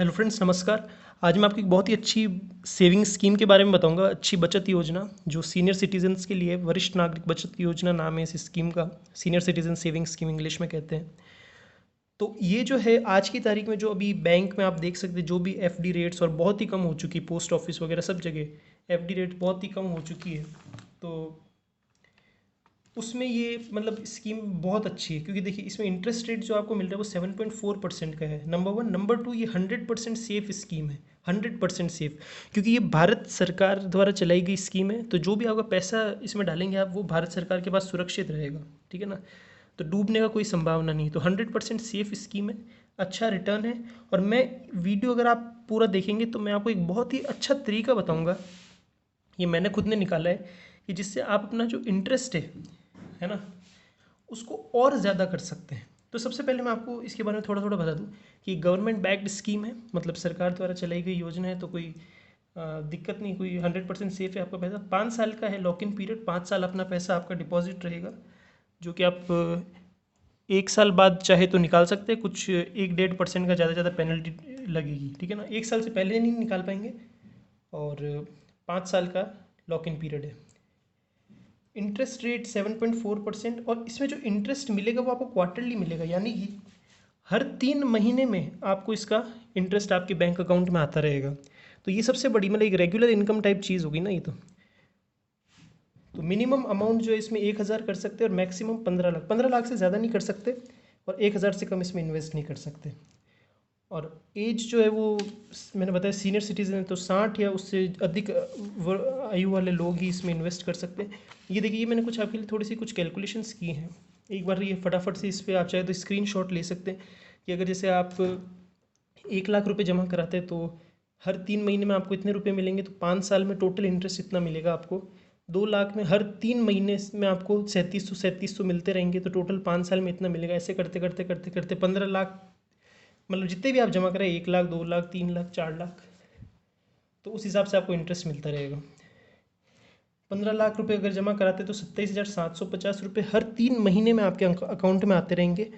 Hello friends, नमस्कार। आज मैं आपको एक बहुत ही अच्छी सेविंग स्कीम के बारे में बताऊंगा। अच्छी बचत योजना जो सीनियर सिटीजन्स के लिए, वरिष्ठ नागरिक बचत योजना नाम है इस स्कीम का। Senior citizen saving scheme English में कहते हैं। तो ये जो है आज की तारीख में, जो अभी बैंक में आप देख सकते हैं, जो भी एफडी रेट्स और बहुत ही कम हो चुकी, पोस्ट ऑफिस वगैरह सब जगह एफडी रेट बहुत ही कम हो चुकी है। तो उसमें ये मतलब स्कीम बहुत अच्छी है, क्योंकि देखिए इसमें इंटरेस्ट रेट जो आपको मिल रहा है वो 7.4% का है। Number one. नंबर टू, ये 100% सेफ स्कीम है। 100% सेफ, क्योंकि ये भारत सरकार द्वारा चलाई गई स्कीम है। तो जो भी आपका पैसा इसमें डालेंगे आप, वो भारत सरकार के पास सुरक्षित रहेगा। ठीक है ना। तो डूबने का कोई संभावना नहीं। तो 100% सेफ स्कीम है, अच्छा रिटर्न है। और मैं वीडियो अगर आप पूरा देखेंगे तो मैं आपको एक बहुत ही अच्छा तरीका बताऊँगा, ये मैंने खुद ने निकाला है, कि जिससे आप अपना जो इंटरेस्ट है ना, उसको और ज़्यादा कर सकते हैं। तो सबसे पहले मैं आपको इसके बारे में थोड़ा थोड़ा बता दूं कि गवर्नमेंट बैक्ड स्कीम है, मतलब सरकार द्वारा चलाई गई योजना है। तो कोई दिक्कत नहीं, कोई 100% सेफ है। आपका पैसा 5 साल का है, लॉक इन पीरियड 5 साल अपना पैसा आपका डिपॉजिट रहेगा, जो कि आप 1 साल बाद चाहे तो निकाल सकते हैं। कुछ 1-1.5% का ज़्यादा पेनल्टी लगेगी। ठीक है ना। 1 साल से पहले नहीं निकाल पाएंगे। और 5 साल का लॉक इन पीरियड है। Interest rate 7.4%। और इसमें जो इंटरेस्ट मिलेगा वो आपको क्वार्टरली मिलेगा, यानी कि हर 3 महीने में आपको इसका इंटरेस्ट आपके बैंक अकाउंट में आता रहेगा। तो ये सबसे बड़ी मतलब एक रेगुलर इनकम टाइप चीज़ होगी ना ये। तो मिनिमम अमाउंट जो है इसमें 1,000 कर सकते हैं, और मैक्सिमम 15 लाख। 15 लाख से ज़्यादा नहीं कर सकते, और 1,000 से कम इसमें इन्वेस्ट नहीं कर सकते। और एज जो है वो मैंने बताया सीनियर सिटीज़न है, तो 60 या उससे अधिक आयु वाले लोग ही इसमें इन्वेस्ट कर सकते हैं। ये देखिए, ये मैंने कुछ आपके लिए थोड़ी सी कुछ कैलकुलेशंस की हैं। एक बार ये फटाफट से इस पर आप चाहे तो स्क्रीनशॉट ले सकते हैं, कि अगर जैसे आप 1 लाख रुपए जमा कराते हैं, तो हर 3 महीने में आपको इतने रुपए मिलेंगे। तो 5 साल में टोटल इंटरेस्ट इतना मिलेगा आपको। 2 लाख में हर 3 महीने में आपको 3700 मिलते रहेंगे। तो टोटल 5 साल में इतना मिलेगा। ऐसे करते करते करते करते 15 लाख, मतलब जितने भी आप जमा करें, 1 लाख, 2 लाख, 3 लाख, 4 लाख, तो उस हिसाब से आपको इंटरेस्ट मिलता रहेगा। 15 लाख रुपए अगर जमा कराते तो 27,750 रुपये हर 3 महीने में आपके अकाउंट में आते रहेंगे,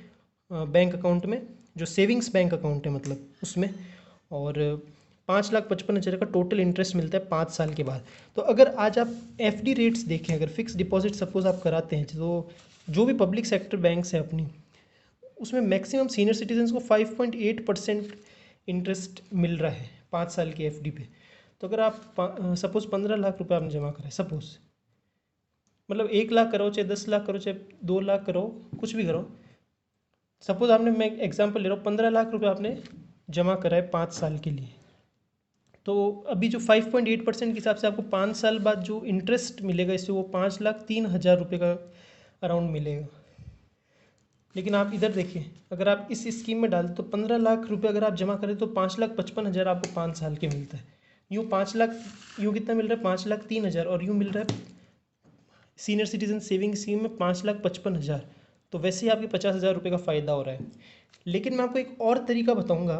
बैंक अकाउंट में, जो सेविंग्स बैंक अकाउंट है मतलब उसमें। और 5,55,000 का टोटल इंटरेस्ट मिलता है 5 साल के बाद। तो अगर आज आप एफडी रेट्स देखें, अगर फिक्स डिपॉजिट सपोज आप कराते हैं, तो जो भी पब्लिक सेक्टर बैंक्स हैं अपनी, उसमें मैक्सिमम सीनियर सिटीजन्स को 5.8% इंटरेस्ट मिल रहा है 5 साल की एफडी पे। तो अगर आप सपोज़ 15 लाख रुपए आपने जमा करा है, सपोज़, मतलब 1 लाख करो, चाहे 10 लाख करो, चाहे 2 लाख करो, कुछ भी करो। सपोज़ आपने, मैं एग्जांपल ले रहा हूँ, 15 लाख रुपए आपने जमा करा है 5 साल के लिए। तो अभी जो 5.8% के हिसाब से आपको 5 साल बाद जो इंटरेस्ट मिलेगा इससे, वो 5,03,000 रुपये का अराउंड मिलेगा। लेकिन आप इधर देखिए, अगर आप इस स्कीम में डालते तो 15 लाख रुपए अगर आप जमा करें तो 5,55,000 आपको 5 साल के मिलता है। यूँ 5 लाख, यूँ कितना मिल रहा है, 5,03,000, और यूँ मिल रहा है सीनियर सिटीजन सेविंग स्कीम में 5,55,000। तो वैसे ही आपके 50,000 रुपये का फ़ायदा हो रहा है। लेकिन मैं आपको एक और तरीका बताऊंगा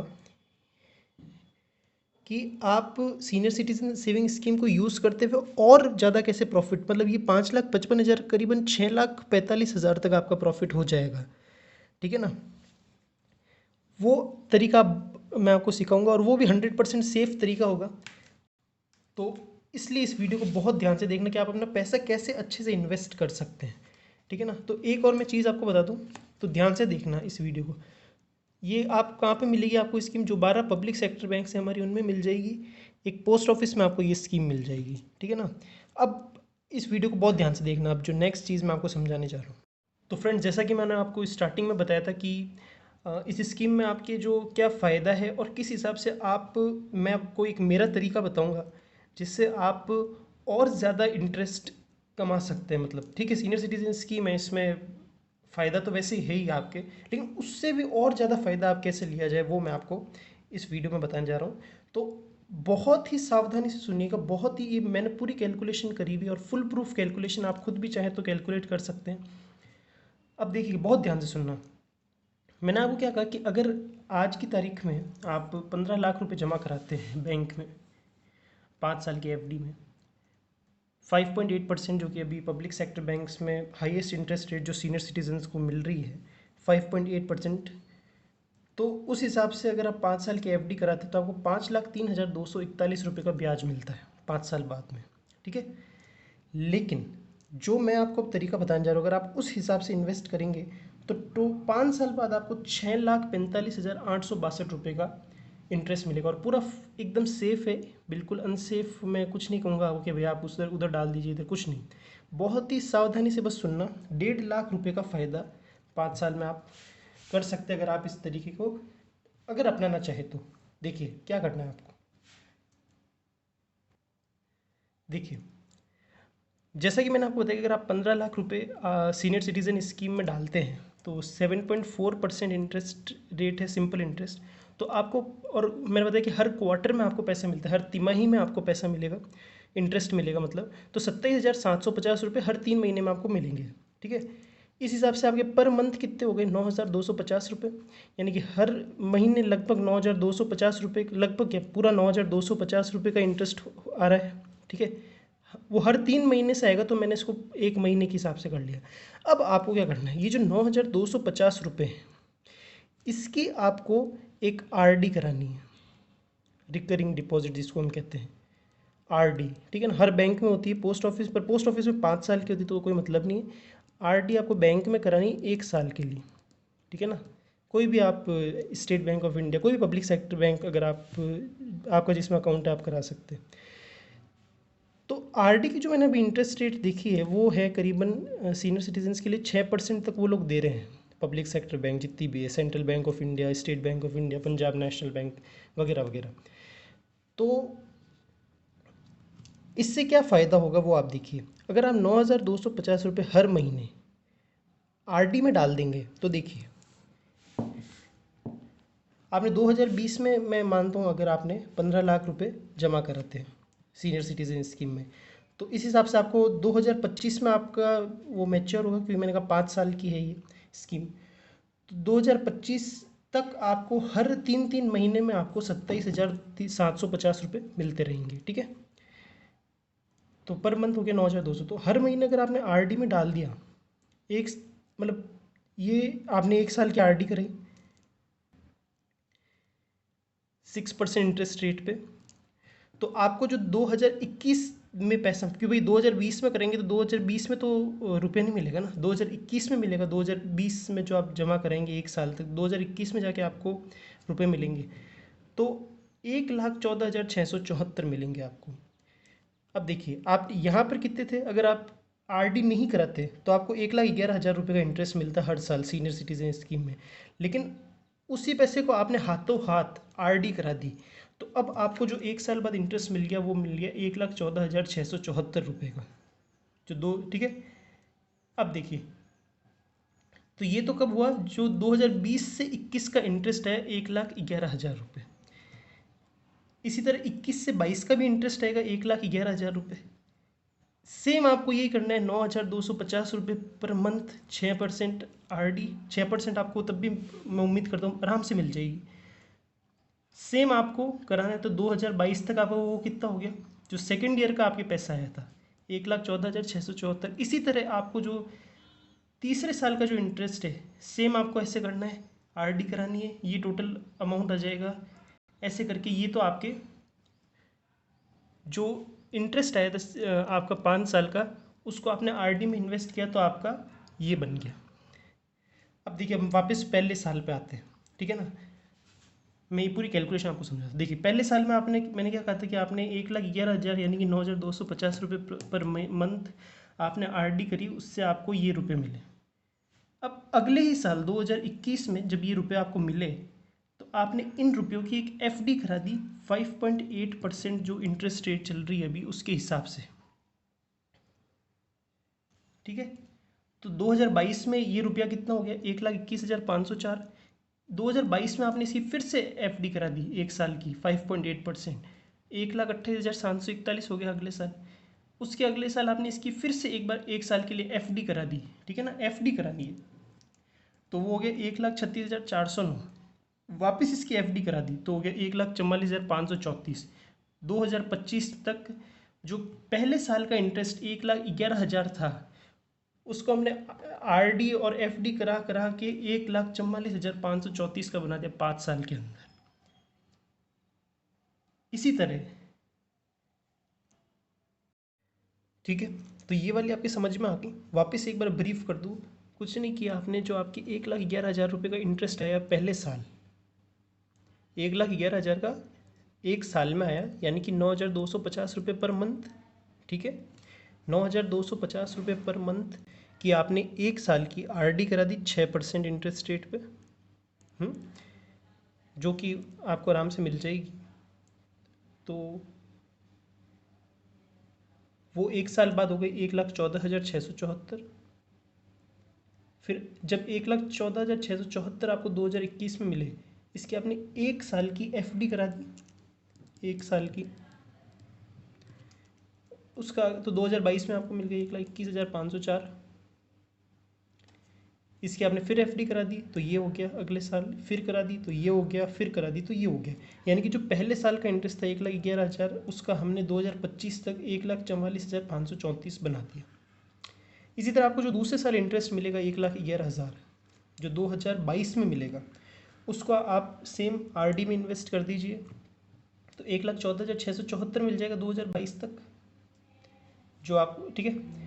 कि आप सीनियर सिटीजन सेविंग स्कीम को यूज़ करते हुए और ज़्यादा कैसे प्रॉफिट, मतलब ये 5,55,000 करीबन 6,45,000 तक आपका प्रॉफिट हो जाएगा। ठीक है ना। वो तरीका मैं आपको सिखाऊंगा, और वो भी 100% सेफ तरीका होगा। तो इसलिए इस वीडियो को बहुत ध्यान से देखना, कि आप अपना पैसा कैसे अच्छे से इन्वेस्ट कर सकते हैं। ठीक है ना। तो एक और मैं चीज़ आपको बता दूं, तो ध्यान से देखना इस वीडियो को। ये आप कहाँ पे मिलेगी आपको स्कीम, जो 12 पब्लिक सेक्टर बैंक से हमारी, उनमें मिल जाएगी। एक पोस्ट ऑफिस में आपको ये स्कीम मिल जाएगी। ठीक है ना। अब इस वीडियो को बहुत ध्यान से देखना। अब जो नेक्स्ट चीज़ मैं आपको समझाने जा रहा हूँ, तो फ्रेंड्स, जैसा कि मैंने आपको स्टार्टिंग में बताया था कि इस स्कीम में आपके जो क्या फ़ायदा है और किस हिसाब से आप, मैं आपको एक मेरा तरीका बताऊंगा जिससे आप और ज़्यादा इंटरेस्ट कमा सकते हैं। मतलब ठीक है, सीनियर सिटीजन स्कीम है, इसमें फ़ायदा तो वैसे ही है ही आपके, लेकिन उससे भी और ज़्यादा फ़ायदा आप कैसे लिया जाए, वो मैं आपको इस वीडियो में बताने जा रहा हूँ। तो बहुत ही सावधानी से सुनिएगा। बहुत ही, ये मैंने पूरी कैलकुलेशन करी हुई, और फुल प्रूफ कैलकुलेशन, आप खुद भी चाहें तो कैलकुलेट कर सकते हैं। अब देखिए, बहुत ध्यान से सुनना। मैंने आपको क्या कहा कि अगर आज की तारीख में आप 15 लाख रुपए जमा कराते हैं बैंक में 5 साल की एफडी में, 5.8% जो कि अभी पब्लिक सेक्टर बैंक्स में हाईएस्ट इंटरेस्ट रेट जो सीनियर सिटीजन्स को मिल रही है, 5.8%। तो उस हिसाब से अगर आप 5 साल की एफडी कराते तो आपको 5,03,241 रुपये का ब्याज मिलता है 5 साल बाद में। ठीक है, लेकिन जो मैं आपको अब तरीका बताने जा रहा हूँ, अगर आप उस हिसाब से इन्वेस्ट करेंगे तो 5 साल बाद आपको 6,45,862 का इंटरेस्ट मिलेगा, और पूरा एकदम सेफ़ है, बिल्कुल अनसेफ मैं कुछ नहीं कहूँगा कि भैया आप उधर उधर डाल दीजिए, इधर कुछ नहीं। बहुत ही सावधानी से बस सुनना, 1.5 लाख रुपए का फ़ायदा 5 साल में आप कर सकते हैं, अगर आप इस तरीके को अगर अपनाना चाहे तो। देखिए क्या करना है आपको, देखिए जैसा कि मैंने आपको बताया कि अगर आप 15 लाख रुपए सीनियर सिटीज़न स्कीम में डालते हैं तो 7.4% इंटरेस्ट रेट है, सिंपल इंटरेस्ट। तो आपको, और मैंने बताया कि हर क्वार्टर में आपको पैसा मिलता है, हर तिमाही में आपको पैसा मिलेगा, इंटरेस्ट मिलेगा मतलब, तो 27,750 रुपये हर 3 महीने में आपको मिलेंगे। ठीक है, इस हिसाब से आपके पर मंथ कितने हो गए, 9,250 रुपये, यानी कि हर महीने लगभग 9,250 रुपये, लगभग क्या पूरा 9,250 रुपये का इंटरेस्ट आ रहा है। ठीक है, वो हर 3 महीने से आएगा, तो मैंने इसको 1 महीने के हिसाब से कर लिया। अब आपको क्या करना है, ये जो 9,250 रुपये है, इसकी आपको एक आरडी करानी है, रिकरिंग डिपॉजिट जिसको हम कहते हैं, आरडी। ठीक है ना, हर बैंक में होती है, पोस्ट ऑफिस पर, पोस्ट ऑफिस में 5 साल की होती है तो कोई मतलब नहीं है। आरडी आपको बैंक में करानी 1 साल के लिए। ठीक है ना, कोई भी आप स्टेट बैंक ऑफ इंडिया, कोई भी पब्लिक सेक्टर बैंक, अगर आप आपका जिसमें अकाउंट है आप करा सकते हैं। तो आरडी की जो मैंने अभी इंटरेस्ट रेट देखी है वो है करीबन सीनियर सिटीजन्स के लिए 6% तक वो लोग दे रहे हैं, पब्लिक सेक्टर बैंक जितनी भी है, central bank of India, state bank of India, Punjab national bank वगैरह वगैरह। तो इससे क्या फ़ायदा होगा वो आप देखिए, अगर आप 9,250 रुपये हर महीने आरडी में डाल देंगे तो देखिए, आपने 2020 में, मैं मानता हूँ अगर आपने 15 लाख रुपए जमा कराते हैं सीनियर सिटीजन स्कीम में, तो इस हिसाब से आपको 2025 में आपका वो मैच्योर होगा, क्योंकि मैंने कहा 5 साल की है ये स्कीम। तो 2025 तक आपको हर 3 महीने में आपको 27,750 रुपये मिलते रहेंगे। ठीक है, तो पर मंथ हो गया 9,200, तो हर महीने अगर आपने आरडी में डाल दिया, एक मतलब ये आपने 1 साल की आरडी कराई 6% इंटरेस्ट रेट पे, तो आपको जो 2021 में पैसा, क्योंकि भाई 2020 में करेंगे तो 2020 में तो रुपये नहीं मिलेगा ना, 2021 में मिलेगा। 2020 में जो आप जमा करेंगे 1 साल तक, 2021 में जाके आपको रुपये मिलेंगे, तो 1,14,674 मिलेंगे आपको। अब देखिए आप यहाँ पर कितने थे, अगर आप आरडी नहीं कराते तो आपको 1,11,000 रुपये का इंटरेस्ट मिलता हर साल सीनियर सिटीजन स्कीम में, लेकिन उसी पैसे को आपने हाथों हाथ आरडी करा दी, तो अब आपको जो 1 साल बाद इंटरेस्ट मिल गया वो मिल गया 1,14,674 रुपये का, जो दो। ठीक है, अब देखिए, तो ये तो कब हुआ, जो 2020 से 21 का इंटरेस्ट है 1,11,000 रुपये। इसी तरह 21 से 22 का भी इंटरेस्ट आएगा 1,11,000 रुपये। सेम आपको यही करना है, 9,250 रुपये पर मंथ, 6% आरडी, 6% आपको तब भी मैं उम्मीद करता हूँ आराम से मिल जाएगी। सेम आपको कराना है, तो 2022 तक आपको वो कितना हो गया, जो सेकेंड ईयर का आपके पैसा आया था 1,14,674। इसी तरह आपको जो तीसरे साल का जो इंटरेस्ट है, सेम आपको ऐसे करना है, आरडी करानी है, ये टोटल अमाउंट आ जाएगा ऐसे करके। ये तो आपके जो इंटरेस्ट आया था आपका 5 साल का, उसको आपने आरडी में इन्वेस्ट किया तो आपका ये बन गया। अब देखिए हम वापस पहले साल पे आते हैं। ठीक है ना, मैं ये पूरी कैलकुलेशन आपको समझा। देखिए पहले साल में आपने, मैंने क्या कहा था कि आपने 1,11,000 यानी कि 9,250 रुपये पर मंथ आपने आरडी करी, उससे आपको ये रुपये मिले। अब अगले ही साल 2021 में जब ये रुपये आपको मिले, तो आपने इन रुपयों की एक एफडी करा दी 5.8% जो इंटरेस्ट रेट चल रही है अभी उसके हिसाब से। ठीक है, तो 2022 में ये रुपया कितना हो गया, 1,21,504। 2022 में आपने इसकी फिर से एफडी करा दी 1 साल की 5.8%, 1,28,741 हो गया अगले साल। उसके अगले साल आपने इसकी फिर से एक बार 1 साल के लिए एफडी करा दी। ठीक है ना, एफडी करा दी है, तो वो हो गया 1,36,409। वापस इसकी एफडी करा दी तो हो गया 1,44,534। 2025 तक जो पहले साल का इंटरेस्ट 1,11,000 था, उसको हमने आरडी और एफडी करा करा के 1,44,534 का बना दिया 5 साल के अंदर। इसी तरह ठीक है, तो ये वाली आपकी समझ में आ गई। वापस एक बार ब्रीफ कर दूँ, कुछ नहीं किया आपने, जो आपकी 1,11,000 रुपये का इंटरेस्ट आया पहले साल, 1,11,000 का एक साल में आया, यानी कि 9,250 रुपये पर मंथ। ठीक है, 9,250 रुपये पर मंथ की आपने एक साल की आरडी करा दी 6% इंटरेस्ट रेट पे, जो कि आपको आराम से मिल जाएगी। तो वो एक साल बाद हो गई 1,14,674। फिर जब 1,14,674 आपको 2021 में मिले, इसकी आपने एक साल की एफडी करा दी, एक साल की, उसका तो 2022 में आपको मिल गई 1,21,504। इसकी आपने फिर एफडी करा दी तो ये हो गया अगले साल, फिर करा दी तो ये हो गया, फिर करा दी तो ये हो गया। यानी कि जो पहले साल का इंटरेस्ट था 1,11,000, उसका हमने 2025 तक 1,44,534 बना दिया। इसी तरह आपको जो दूसरे साल इंटरेस्ट मिलेगा 1,11,000, जो 2022 में मिलेगा, उसको आप सेम आरडी में इन्वेस्ट कर दीजिए, तो 1,14,674 मिल जाएगा 2022 तक, जो आप ठीक है।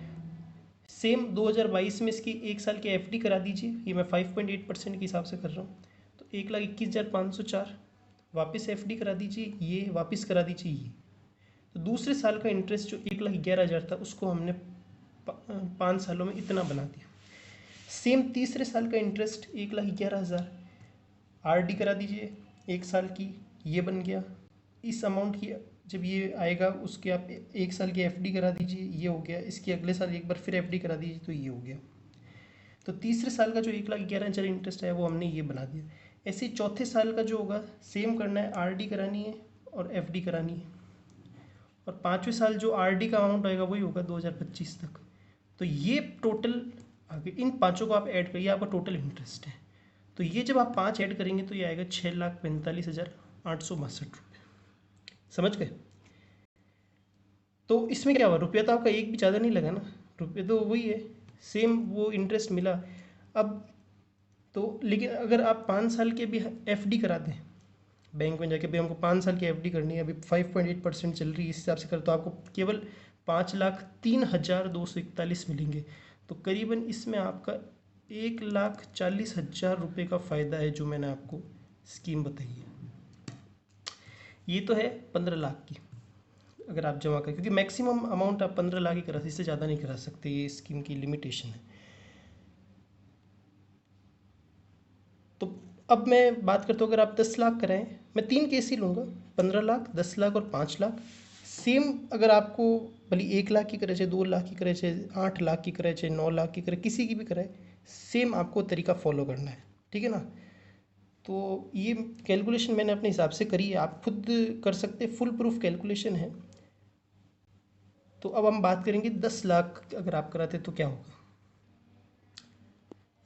सेम 2022 में इसकी एक साल की एफडी करा दीजिए, ये मैं 5.8% के हिसाब से कर रहा हूँ, तो 1,21,504 वापस एफडी करा दीजिए, ये वापस करा दीजिए ये। तो दूसरे साल का इंटरेस्ट जो 1,11,000 था, उसको हमने 5 सालों में इतना बना दिया। सेम तीसरे साल का इंटरेस्ट 1,11,000 आरडी करा दीजिए एक साल की, ये बन गया। इस अमाउंट की जब ये आएगा, उसके आप एक साल की एफडी करा दीजिए, ये हो गया। इसकी अगले साल एक बार फिर एफडी करा दीजिए, तो ये हो गया। तो तीसरे साल का जो 1,11,000 इंटरेस्ट आया, वो हमने ये बना दिया। ऐसे ही चौथे साल का जो होगा, सेम करना है, आरडी करानी है और एफडी करानी है, और पाँचवें साल जो आरडी का अमाउंट आएगा वही होगा 2025 तक। तो ये टोटल आगे इन पाँचों को आप ऐड करिए, आपका टोटल इंटरेस्ट है। तो ये जब आप 5 ऐड करेंगे तो ये आएगा 6,45,862 रुपये। समझ गए? तो इसमें क्या हुआ, रुपया तो आपका एक भी ज़्यादा नहीं लगा ना, रुपये तो वही है, सेम वो इंटरेस्ट मिला। अब तो लेकिन अगर आप 5 साल के भी एफडी करा दें बैंक में जाके, भाई हमको 5 साल की एफडी करनी है, अभी 5.8% चल रही है, इस हिसाब से कर, तो आपको केवल 5,03,241 मिलेंगे। तो करीबन इसमें आपका 1,40,000 रुपये का फ़ायदा है, जो मैंने आपको स्कीम बताई है। ये तो है 15 लाख की, अगर आप जमा करें, क्योंकि मैक्सिमम अमाउंट आप 15 लाख ही करा सकते, इससे ज़्यादा नहीं करा सकते, ये स्कीम की लिमिटेशन है। तो अब मैं बात करता हूँ, अगर आप 10 लाख कराएं, मैं 3 केस ही लूँगा, 15 लाख, 10 लाख और 5 लाख। सेम अगर आपको भले 1 लाख की करे, चाहे 2 लाख की करे, चाहे 8 लाख की करे, चाहे 9 लाख की करे, किसी की भी कराए, सेम आपको तरीका फॉलो करना है, ठीक है ना। तो ये कैलकुलेशन मैंने अपने हिसाब से करी है, आप खुद कर सकते, फुल प्रूफ कैलकुलेशन है। तो अब हम बात करेंगे 10 लाख अगर आप कराते तो क्या होगा।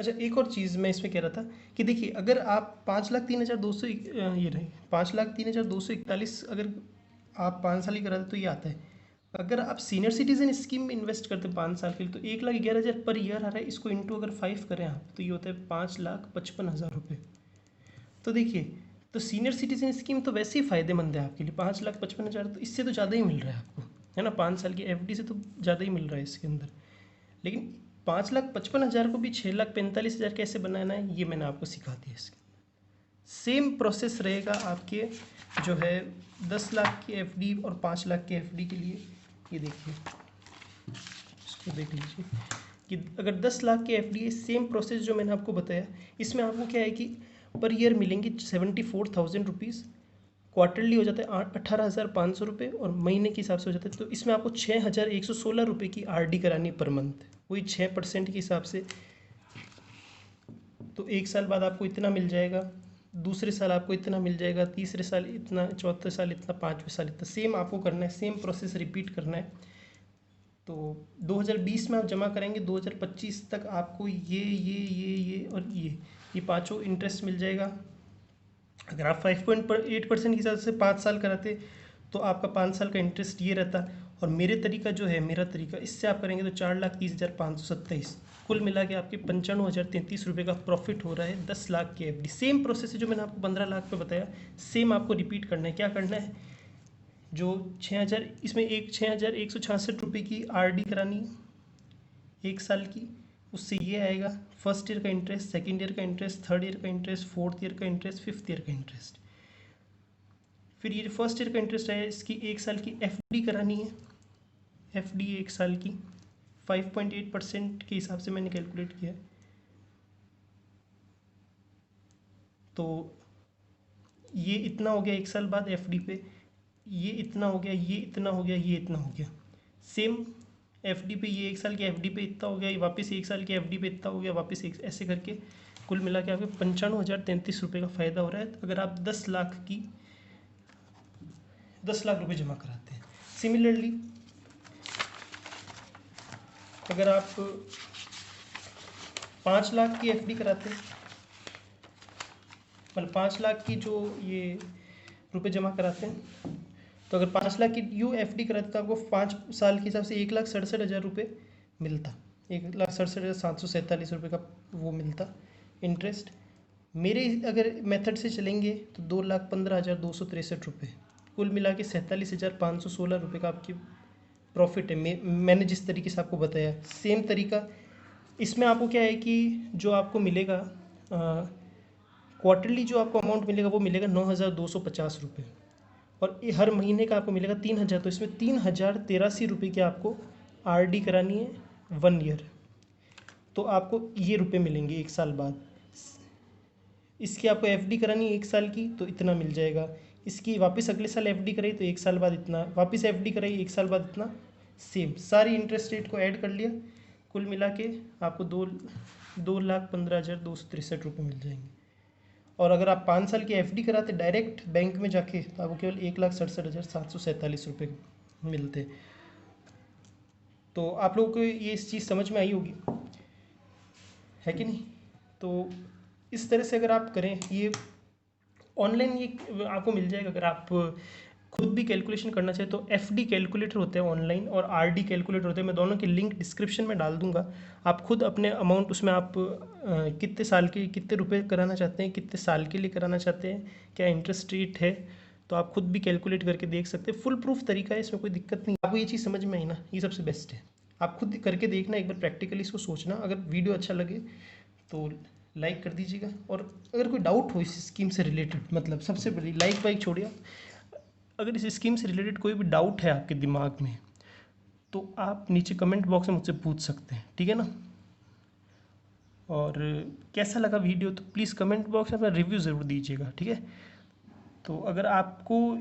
अच्छा, एक और चीज़ मैं इसमें कह रहा था कि देखिए, अगर आप 5,03,200 ये रहे 5,03,241, अगर आप 5 साल ही कराते तो ये आता है। अगर आप सीनियर सिटीजन स्कीम में इन्वेस्ट करते 5 साल के लिए, तो 1,11,000 पर ईयर आ रहा है, इसको इंटू अगर 5 करें आप, तो ये होता है 5,55,000 रुपये। तो देखिए, तो सीनियर सिटीजन स्कीम तो वैसे ही फ़ायदेमंद है आपके लिए, 5,55,000, तो इससे तो ज़्यादा ही मिल रहा है आपको, है ना। 5 साल की एफडी से तो ज़्यादा ही मिल रहा है इसके अंदर। लेकिन 5,55,000 को भी 6,45,000 कैसे बनाना है, ये मैंने आपको सिखा दिया। इसके सेम प्रोसेस रहेगा आपके, जो है 10 लाख की एफडी और 5 लाख की एफडी के लिए। ये देखिए, इसको देख लीजिए कि अगर 10 लाख की एफडी है, सेम प्रोसेस जो मैंने आपको बताया, इसमें आपको क्या है कि पर ईयर मिलेंगे 74,000 रुपीज़, क्वार्टरली हो जाता है 18,500 रुपये, और महीने के हिसाब से हो जाता है। तो इसमें आपको 6,116 रुपये की आरडी करानी पर मंथ, वही 6% के हिसाब से। तो एक साल बाद आपको इतना मिल जाएगा, दूसरे साल आपको इतना मिल जाएगा, तीसरे साल इतना, चौथे साल इतना, पाँचवें साल इतना। सेम आपको करना है, सेम प्रोसेस रिपीट करना है। तो 2020 में आप जमा करेंगे, 2025 तक आपको ये और ये पाँचों इंटरेस्ट मिल जाएगा। अगर आप 5.8% के हिसाब से 5 साल कराते, तो आपका 5 साल का इंटरेस्ट ये रहता, और मेरे तरीका जो है, मेरा तरीका, इससे आप करेंगे तो 4,30,527, कुल मिला के आपके 95,033 रुपये का प्रॉफिट हो रहा है 10 लाख की एफडी। सेम प्रोसेस है जो मैंने आपको 15 लाख पे बताया, सेम आपको रिपीट करना है। क्या करना है, जो 6,000, इसमें एक 6,166 रुपये की आरडी करानी है 1 साल की, उससे ये आएगा फर्स्ट ईयर का इंटरेस्ट, सेकेंड ईयर का इंटरेस्ट, थर्ड ईयर का इंटरेस्ट, फोर्थ ईयर का इंटरेस्ट, फिफ्थ ईयर का इंटरेस्ट। फिर ये फर्स्ट ईयर का इंटरेस्ट है, इसकी 1 साल की एफडी करानी है, एफडी 1 साल की 5.8% के हिसाब से मैंने कैलकुलेट किया है। तो ये इतना हो गया 1 साल बाद एफडी पे, ये इतना हो गया, ये इतना हो गया, ये इतना हो गया। सेम एफडी पे, ये 1 साल की एफडी पे इतना हो गया, ये वापस 1 साल की एफडी पे इतना हो गया, वापस एक, ऐसे करके कुल मिला के आपके 95,033 रुपये का फ़ायदा हो रहा है अगर आप 10 लाख रुपये जमा कराते हैं। सिमिलरली अगर आप 5 लाख की एफडी कराते हैं, मतलब 5 लाख की जो ये रुपए जमा कराते हैं, तो अगर 5 लाख की यू एफडी कराते तो आपको 5 साल के हिसाब से 1,67,000 रुपये मिलता, 1,67,747 रुपये का वो मिलता इंटरेस्ट। मेरे अगर मेथड से चलेंगे तो 2,15,263 रुपये, कुल मिला के 47,516 रुपये का आपकी प्रॉफिट है। मैंने जिस तरीके से आपको बताया सेम तरीका इसमें आपको क्या है कि जो आपको मिलेगा क्वार्टरली जो आपको अमाउंट मिलेगा वो मिलेगा 9,250 रुपये, और ये हर महीने का आपको मिलेगा 3,000। तो इसमें 3,083 रुपये की आपको आरडी करानी है 1 ईयर, तो आपको ये रुपये मिलेंगे 1 साल बाद। इसकी आपको एफडी करानी है 1 साल की तो इतना मिल जाएगा, इसकी वापस अगले साल एफडी कराई तो 1 साल बाद इतना, वापस एफडी कराई 1 साल बाद इतना, सेम सारी इंटरेस्ट रेट को ऐड कर लिया, कुल मिला के आपको 2,15,263 रुपये मिल जाएंगे। और अगर आप 5 साल की एफडी कराते डायरेक्ट बैंक में जाके तो आपको केवल 1,67,747 रुपये मिलते। तो आप लोगों को ये इस चीज़ समझ में आई होगी, है कि नहीं? तो इस तरह से अगर आप करें, ये ऑनलाइन ये आपको मिल जाएगा। अगर आप खुद भी कैलकुलेशन करना चाहे तो एफडी कैलकुलेटर होते हैं ऑनलाइन और आरडी कैलकुलेटर होते हैं, मैं दोनों के लिंक डिस्क्रिप्शन में डाल दूंगा। आप खुद अपने अमाउंट उसमें आप कितने साल के कितने रुपए कराना चाहते हैं, कितने साल के लिए कराना चाहते हैं, क्या इंटरेस्ट रेट है, तो आप खुद भी कैलकुलेट करके देख सकते हैं। फुल प्रूफ तरीका है, इसमें कोई दिक्कत नहीं। आपको ये चीज़ समझ में आई ना, ये सबसे बेस्ट है। आप खुद करके देखना एक बार, प्रैक्टिकली इसको सोचना। अगर वीडियो अच्छा लगे तो लाइक कर दीजिएगा, और अगर कोई डाउट हो इस स्कीम से रिलेटेड, मतलब सबसे बड़ी लाइक वाइक छोड़िए, अगर इस स्कीम से रिलेटेड कोई भी डाउट है आपके दिमाग में तो आप नीचे कमेंट बॉक्स में मुझसे पूछ सकते हैं, ठीक है ना? और कैसा लगा वीडियो तो प्लीज़ कमेंट बॉक्स में अपना रिव्यू ज़रूर दीजिएगा, ठीक है? तो अगर आपको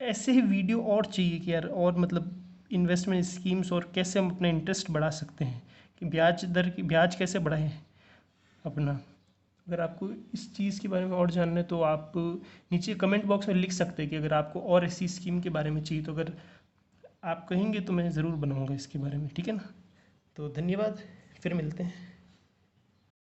ऐसे ही वीडियो और चाहिए कि यार और मतलब इन्वेस्टमेंट स्कीम्स और कैसे हम अपना इंटरेस्ट बढ़ा सकते हैं, कि ब्याज कैसे बढ़ाएं अपना, अगर आपको इस चीज़ के बारे में और जानना है तो आप नीचे कमेंट बॉक्स में लिख सकते हैं कि अगर आपको और ऐसी स्कीम के बारे में चाहिए, तो अगर आप कहेंगे तो मैं ज़रूर बनाऊंगा इसके बारे में, ठीक है ना? तो धन्यवाद, फिर मिलते हैं।